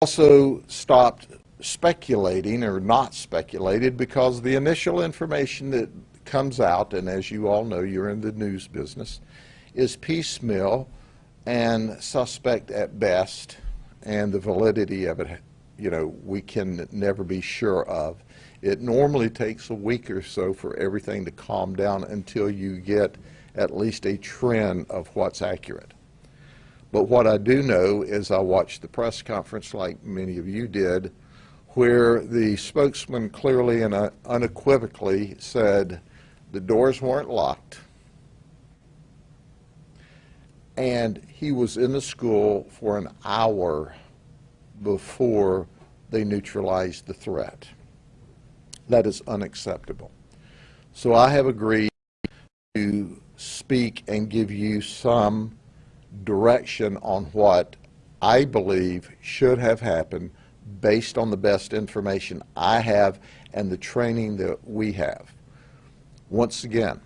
also stopped speculating, or not speculated, because the initial information that comes out, and as you all know, you're in the news business, is piecemeal and suspect at best, and the validity of it, we can never be sure of. It normally takes a week or so for everything to calm down until you get at least a trend of what's accurate. But what I do know is I watched the press conference like many of you did, where the spokesman clearly and unequivocally said the doors weren't locked, and he was in the school for an hour before they neutralized the threat. That is unacceptable. So I have agreed to speak and give you some direction on what I believe should have happened based on the best information I have and the training that we have. Once again,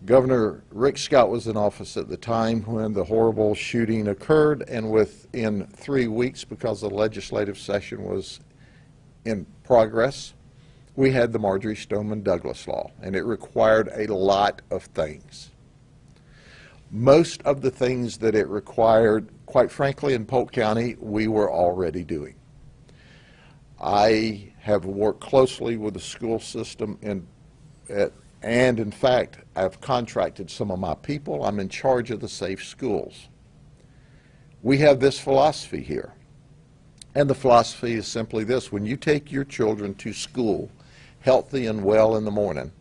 Governor Rick Scott was in office at the time when the horrible shooting occurred, and within 3 weeks, because the legislative session was in progress, we had the Marjory Stoneman Douglas law, and it required a lot of things. Most of the things that it required, quite frankly, in Polk County, we were already doing. I have worked closely with the school system, and in fact, I've contracted some of my people. I'm in charge of the safe schools. We have this philosophy here, and the philosophy is simply this: when you take your children to school healthy and well in the morning,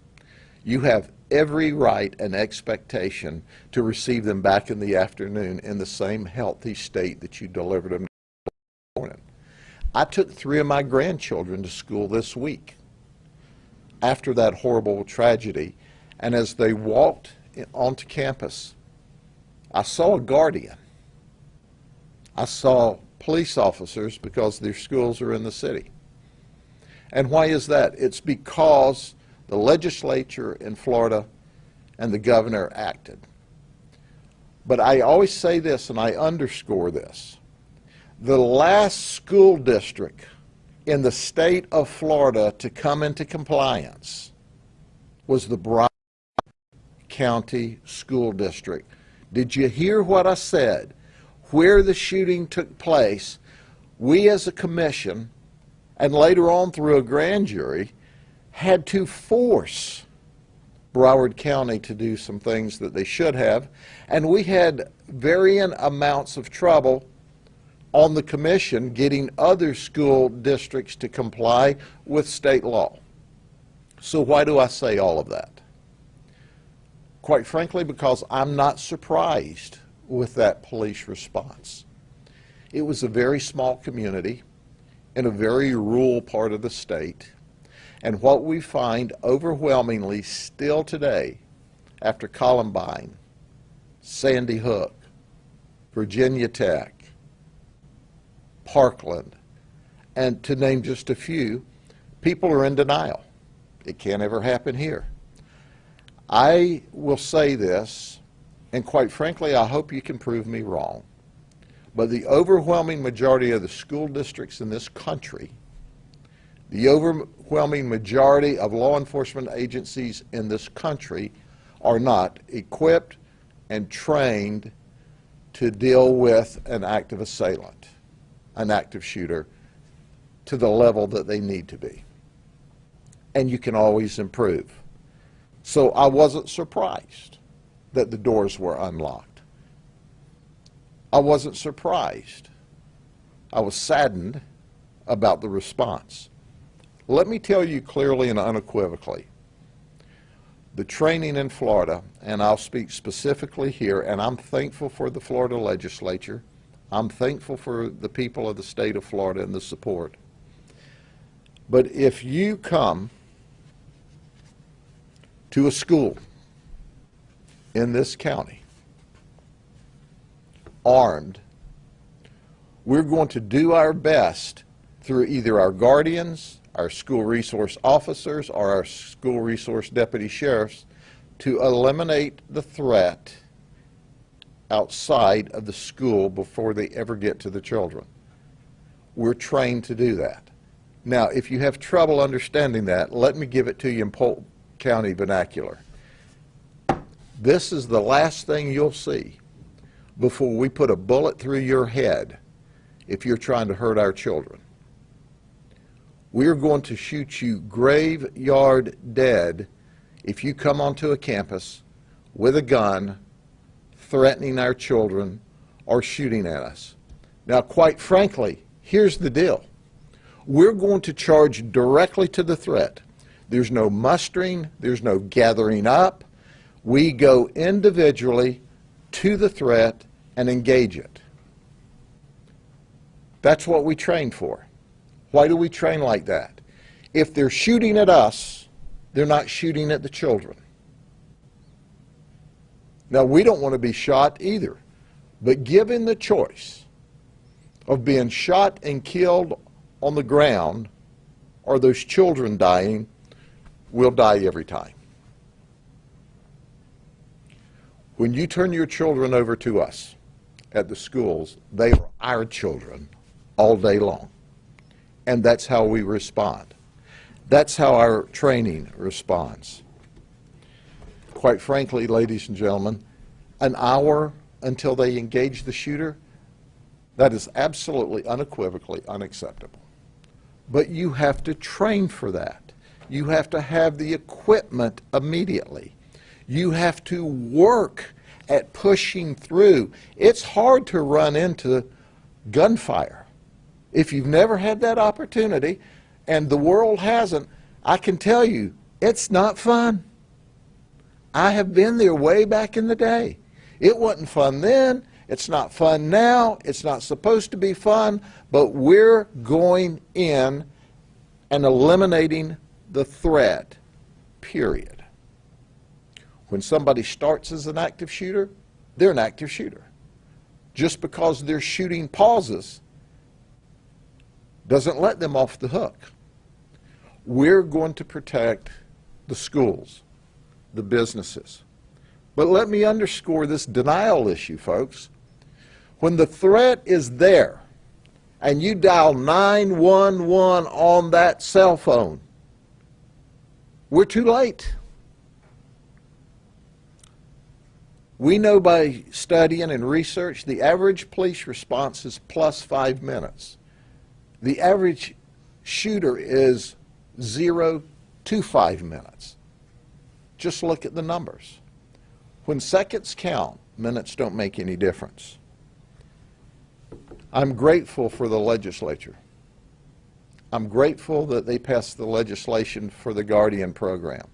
you have every right and expectation to receive them back in the afternoon in the same healthy state that you delivered them in the morning. I took 3 of my grandchildren to school this week after that horrible tragedy, and as they walked onto campus, I saw a guardian. I saw police officers because their schools are in the city. And why is that? It's because the legislature in Florida and the governor acted. But I always say this, and I underscore this: the last school district in the state of Florida to come into compliance was the Broward County School District. Did you hear what I said? Where the shooting took place, we as a commission, and later on through a grand jury, had to force Broward County to do some things that they should have, and we had varying amounts of trouble on the commission getting other school districts to comply with state law. So why do I say all of that? Quite frankly, because I'm not surprised with that police response. It was a very small community in a very rural part of the state, and what we find overwhelmingly still today, after Columbine, Sandy Hook, Virginia Tech, Parkland, and to name just a few, people are in denial. It can't ever happen here. I will say this, and quite frankly, I hope you can prove me wrong, but the overwhelming majority of the school districts in this country, the overwhelming majority of law enforcement agencies in this country are not equipped and trained to deal with an active assailant, an active shooter, to the level that they need to be. And you can always improve. So I wasn't surprised that the doors were unlocked. I wasn't surprised. I was saddened about the response. Let me tell you clearly and unequivocally, the training in Florida, and I'll speak specifically here, and I'm thankful for the Florida legislature. I'm thankful for the people of the state of Florida and the support. But if you come to a school in this county armed, we're going to do our best through either our guardians, our school resource officers, or our school resource deputy sheriffs to eliminate the threat outside of the school before they ever get to the children. We're trained to do that. Now, if you have trouble understanding that, let me give it to you in Polk County vernacular. This is the last thing you'll see before we put a bullet through your head if you're trying to hurt our children. We're going to shoot you graveyard dead if you come onto a campus with a gun, threatening our children or shooting at us. Now, quite frankly, here's the deal. We're going to charge directly to the threat. There's no mustering, there's no gathering up. We go individually to the threat and engage it. That's what we train for. Why do we train like that? If they're shooting at us, they're not shooting at the children. Now, we don't want to be shot either, but given the choice of being shot and killed on the ground or those children dying, we'll die every time. When you turn your children over to us at the schools, they are our children all day long. And that's how we respond. That's how our training responds. Quite frankly, ladies and gentlemen, an hour until they engage the shooter, that is absolutely unequivocally unacceptable. But you have to train for that. You have to have the equipment immediately. You have to work at pushing through. It's hard to run into gunfire. If you've never had that opportunity, and the world hasn't, I can tell you, it's not fun. I have been there way back in the day. It wasn't fun then. It's not fun now. It's not supposed to be fun, but we're going in and eliminating the threat, period. When somebody starts as an active shooter, they're an active shooter. Just because their shooting pauses doesn't let them off the hook. We're going to protect the schools, the businesses. But let me underscore this denial issue, folks. When the threat is there and you dial 911 on that cell phone, we're too late. We know by studying and research the average police response is plus 5 minutes. The average shooter is 0 to 5 minutes. Just look at the numbers. When seconds count, minutes don't make any difference. I'm grateful for the legislature. I'm grateful that they passed the legislation for the Guardian program.